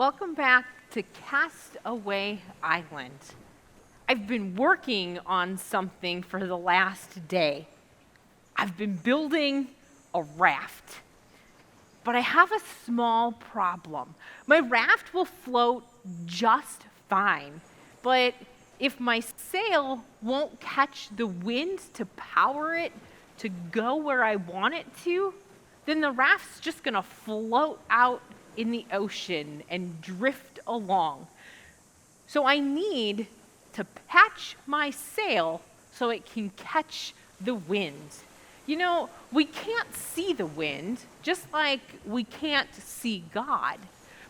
Welcome back to Castaway Island. I've been working on something for the last day. I've been building a raft. But I have a small problem. My raft will float just fine, but if my sail won't catch the wind to power it to go where I want it to, then the raft's just gonna float out in the ocean and drift along. So I need to patch my sail so it can catch the wind. You know, we can't see the wind, just like we can't see God,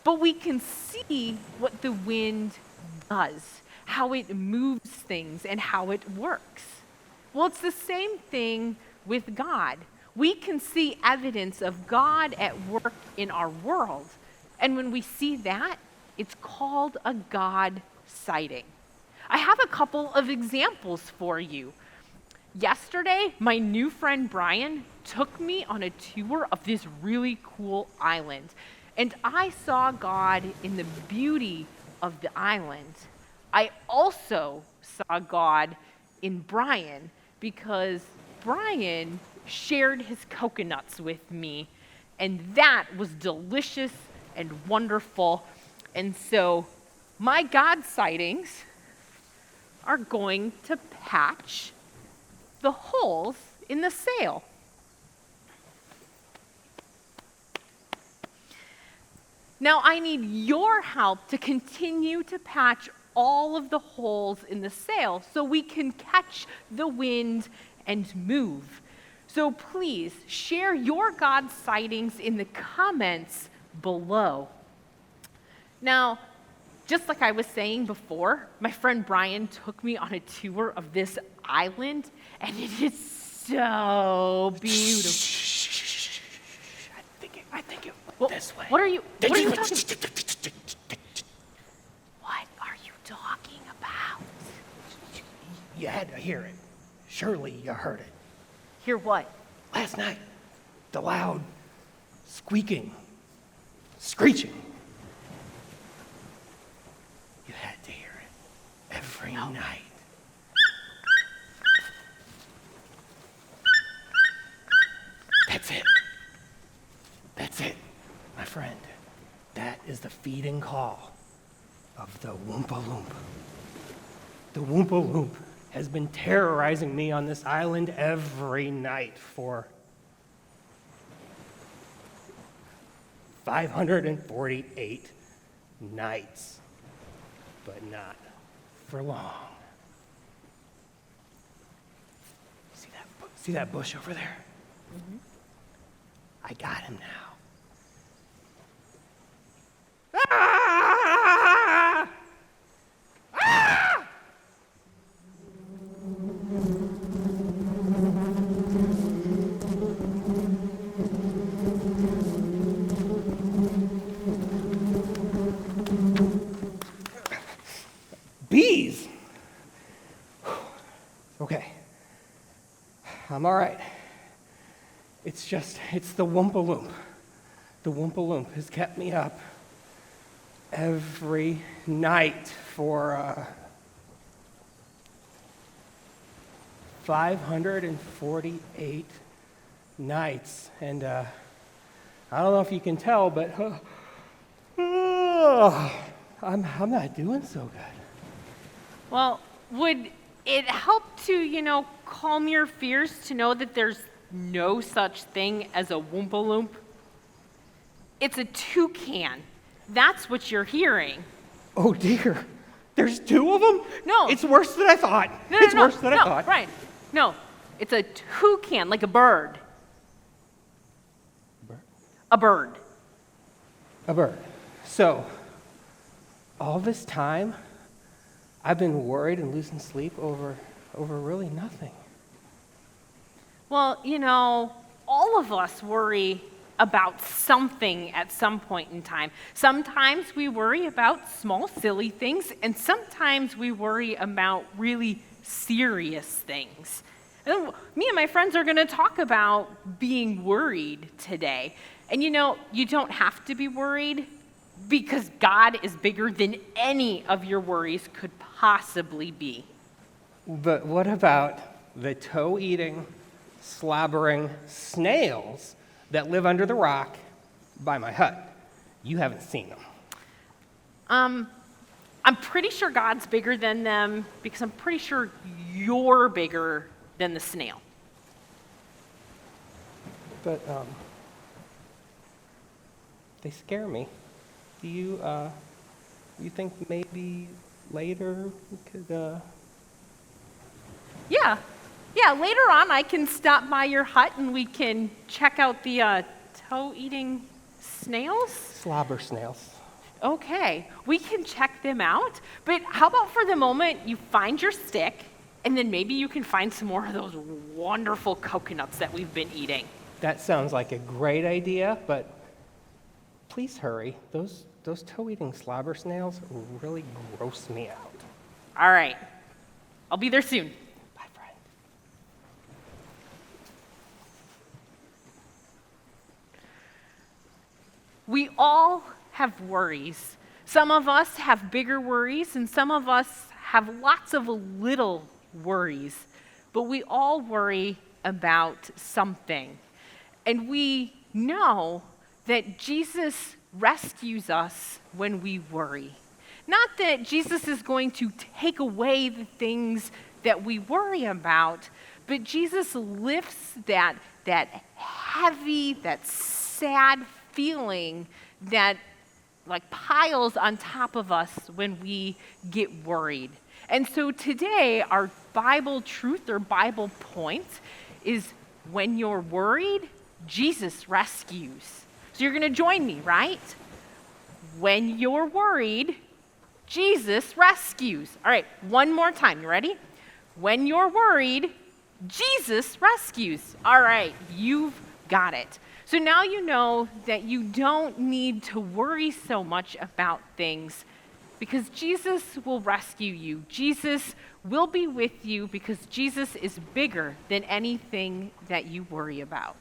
but we can see what the wind does, how it moves things, and how it works. Well, it's the same thing with God. We can see evidence of God at work in our world. And when we see that, it's called a God sighting. I have a couple of examples for you. Yesterday, my new friend Brian took me on a tour of this really cool island. And I saw God in the beauty of the island. I also saw God in Brian because Brian shared his coconuts with me, and that was delicious and wonderful. And so my God sightings are going to patch the holes in the sail. Now I need your help to continue to patch all of the holes in the sail so we can catch the wind and move. So please share your God sightings in the comments below. Now, just like I was saying before, my friend Brian took me on a tour of this island, and it is so beautiful. I think it went this way. What are you talking about? What are you talking about? You had to hear it. Surely you heard it. Hear what? Last night, the loud squeaking, screeching. You had to hear it every night. That's it. That's it, my friend. That is the feeding call of the Oompa Loomp. The Oompa Loomp has been terrorizing me on this island every night for 548 nights, but not for long. See that bush over there? Mm-hmm. I got him now. Ah! Ah! Bees! Okay. I'm all right. It's the Oompa Loomp. The Oompa Loomp has kept me up every night for 548 nights. And I don't know if you can tell, but I'm not doing so good. Well, would it help to, calm your fears to know that there's no such thing as a Oompa Loomp? It's a toucan. That's what you're hearing. Oh dear, there's two of them? No. It's worse than I thought. It's worse than I thought. Right. No, it's a toucan, like a bird. A bird. A bird. So, all this time, I've been worried and losing sleep over really nothing. Well, all of us worry about something at some point in time. Sometimes we worry about small, silly things, and sometimes we worry about really serious things. And me and my friends are going to talk about being worried today. And you don't have to be worried. Because God is bigger than any of your worries could possibly be. But what about the toe-eating, slobbering snails that live under the rock by my hut? You haven't seen them. I'm pretty sure God's bigger than them because I'm pretty sure you're bigger than the snail. But they scare me. Do you think maybe later we could Yeah, later on I can stop by your hut and we can check out the toe-eating snails? slobber snails? Okay, we can check them out, but how about for the moment you find your stick and then maybe you can find some more of those wonderful coconuts that we've been eating. That sounds like a great idea, but please hurry. Those toe-eating slobber snails really gross me out. All right, I'll be there soon. Bye, friend. We all have worries. Some of us have bigger worries, and some of us have lots of little worries. But we all worry about something. And we know that Jesus rescues us when we worry. Not that Jesus is going to take away the things that we worry about, but Jesus lifts that heavy, that sad feeling that like piles on top of us when we get worried. And so today, our Bible truth or Bible point is when you're worried, Jesus rescues. So you're going to join me, right? When you're worried, Jesus rescues. All right, one more time. You ready? When you're worried, Jesus rescues. All right, you've got it. So now you know that you don't need to worry so much about things because Jesus will rescue you. Jesus will be with you because Jesus is bigger than anything that you worry about.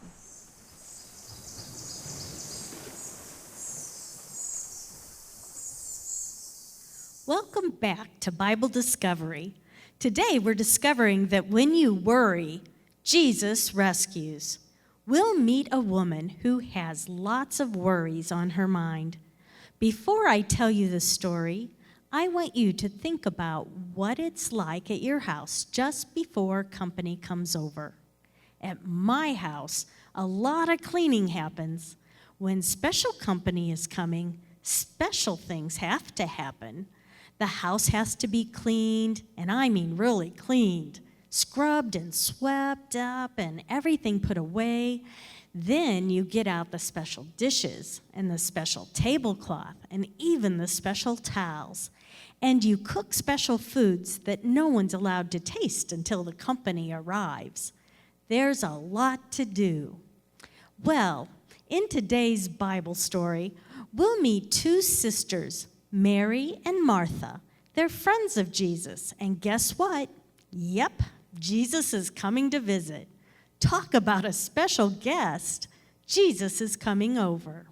Welcome back to Bible Discovery. Today we're discovering that when you worry, Jesus rescues. We'll meet a woman who has lots of worries on her mind. Before I tell you the story, I want you to think about what it's like at your house just before company comes over. At my house, a lot of cleaning happens. When special company is coming, special things have to happen. The house has to be cleaned, and I mean really cleaned, scrubbed and swept up and everything put away. Then you get out the special dishes and the special tablecloth and even the special towels. And you cook special foods that no one's allowed to taste until the company arrives. There's a lot to do. Well, in today's Bible story, we'll meet two sisters, Mary and Martha. They're friends of Jesus, and guess what? Yep, Jesus is coming to visit. Talk about a special guest. Jesus is coming over.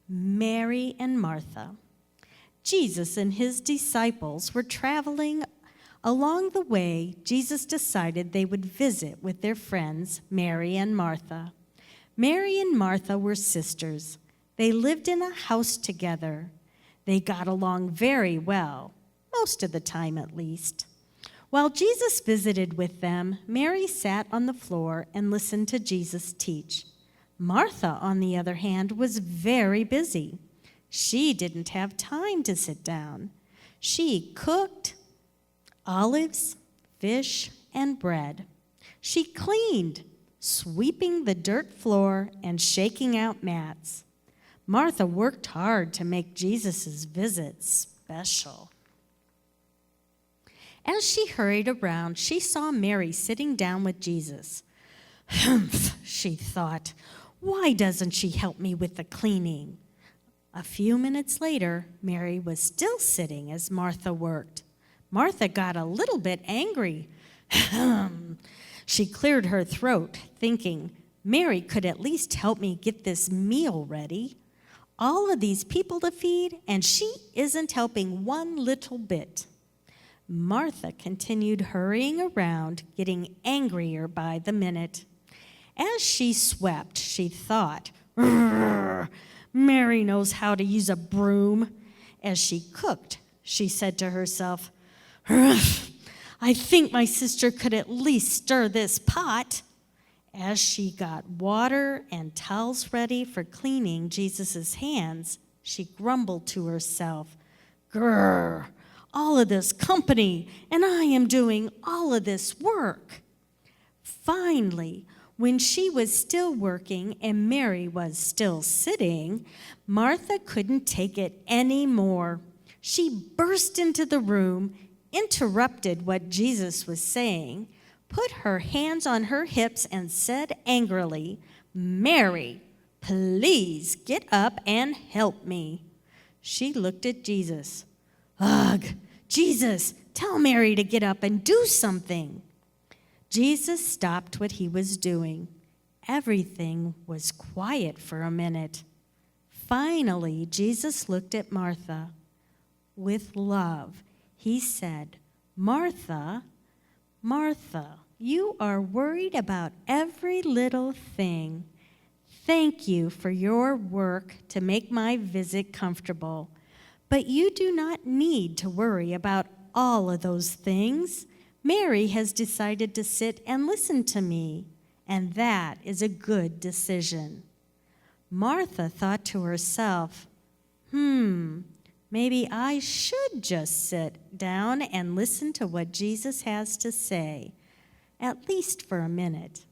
Mary and Martha. Jesus and his disciples were traveling. Along the way, Jesus decided they would visit with their friends, Mary and Martha. Mary and Martha were sisters. They lived in a house together. They got along very well, most of the time at least. While Jesus visited with them, Mary sat on the floor and listened to Jesus teach. Martha, on the other hand, was very busy. She didn't have time to sit down. She cooked olives, fish, and bread. She cleaned, sweeping the dirt floor and shaking out mats. Martha worked hard to make Jesus' visit special. As she hurried around, she saw Mary sitting down with Jesus. Humph, she thought, why doesn't she help me with the cleaning? A few minutes later, Mary was still sitting as Martha worked. Martha got a little bit angry. She cleared her throat, thinking, Mary could at least help me get this meal ready. all of these people to feed, and she isn't helping one little bit. Martha continued hurrying around, getting angrier by the minute. As she swept, she thought, Mary knows how to use a broom. As she cooked, she said to herself, I think my sister could at least stir this pot. As she got water and towels ready for cleaning Jesus' hands, she grumbled to herself, Grrr, all of this company, and I am doing all of this work. Finally, when she was still working and Mary was still sitting, Martha couldn't take it anymore. She burst into the room, interrupted what Jesus was saying, put her hands on her hips and said angrily, Mary, please get up and help me. She looked at Jesus. Ugh, Jesus, tell Mary to get up and do something. Jesus stopped what he was doing. Everything was quiet for a minute. Finally, Jesus looked at Martha. With love, he said, Martha, Martha, you are worried about every little thing. Thank you for your work to make my visit comfortable. But you do not need to worry about all of those things. Mary has decided to sit and listen to me, and that is a good decision. Martha thought to herself, maybe I should just sit down and listen to what Jesus has to say, at least for a minute.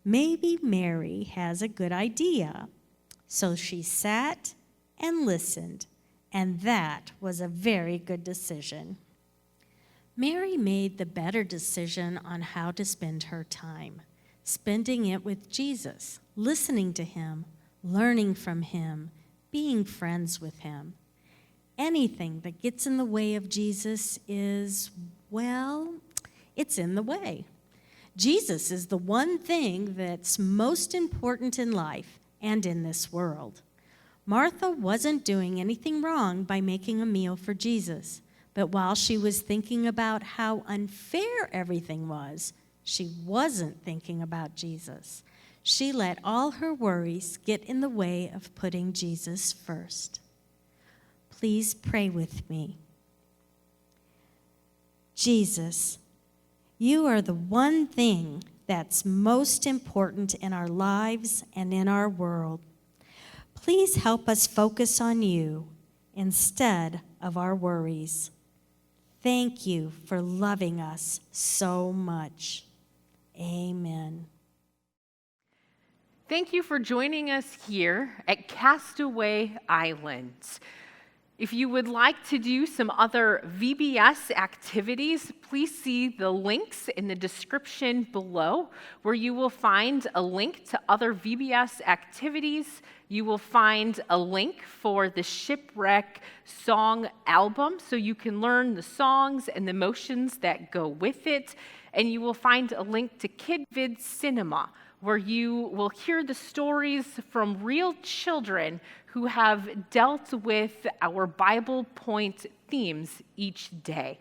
Maybe Mary has a good idea. So she sat and listened, and that was a very good decision. Mary made the better decision on how to spend her time, spending it with Jesus, listening to him, learning from him, being friends with him. Anything that gets in the way of Jesus is, well, it's in the way. Jesus is the one thing that's most important in life and in this world. Martha wasn't doing anything wrong by making a meal for Jesus, but while she was thinking about how unfair everything was, she wasn't thinking about Jesus. She let all her worries get in the way of putting Jesus first. Please pray with me. Jesus, you are the one thing that's most important in our lives and in our world. Please help us focus on you instead of our worries. Thank you for loving us so much. Amen. Thank you for joining us here at Castaway Island. If you would like to do some other VBS activities, please see the links in the description below, where you will find a link to other VBS activities. You will find a link for the Shipwreck song album, so you can learn the songs and the motions that go with it. And you will find a link to KidVid Cinema, where you will hear the stories from real children who have dealt with our Bible point themes each day.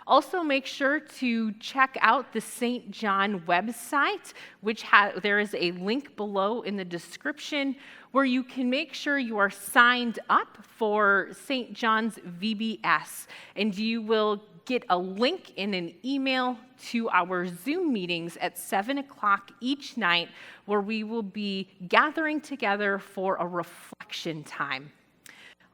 Also, make sure to check out the St. John website, which there is a link below in the description where you can make sure you are signed up for St. John's VBS, and you will get a link in an email to our Zoom meetings at 7 o'clock each night, where we will be gathering together for a reflection time.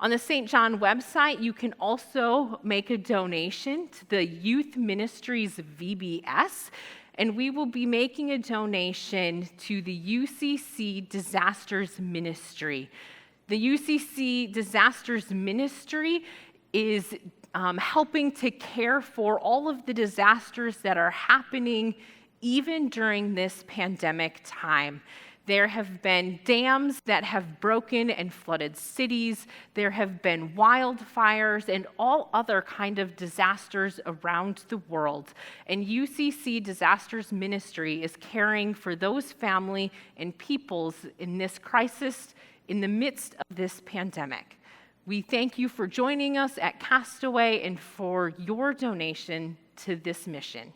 On the St. John website, you can also make a donation to the Youth Ministries VBS, and we will be making a donation to the UCC Disasters Ministry. The UCC Disasters Ministry is helping to care for all of the disasters that are happening even during this pandemic time. There have been dams that have broken and flooded cities. There have been wildfires and all other kind of disasters around the world. And UCC Disasters Ministry is caring for those family and peoples in this crisis in the midst of this pandemic. We thank you for joining us at Castaway and for your donation to this mission.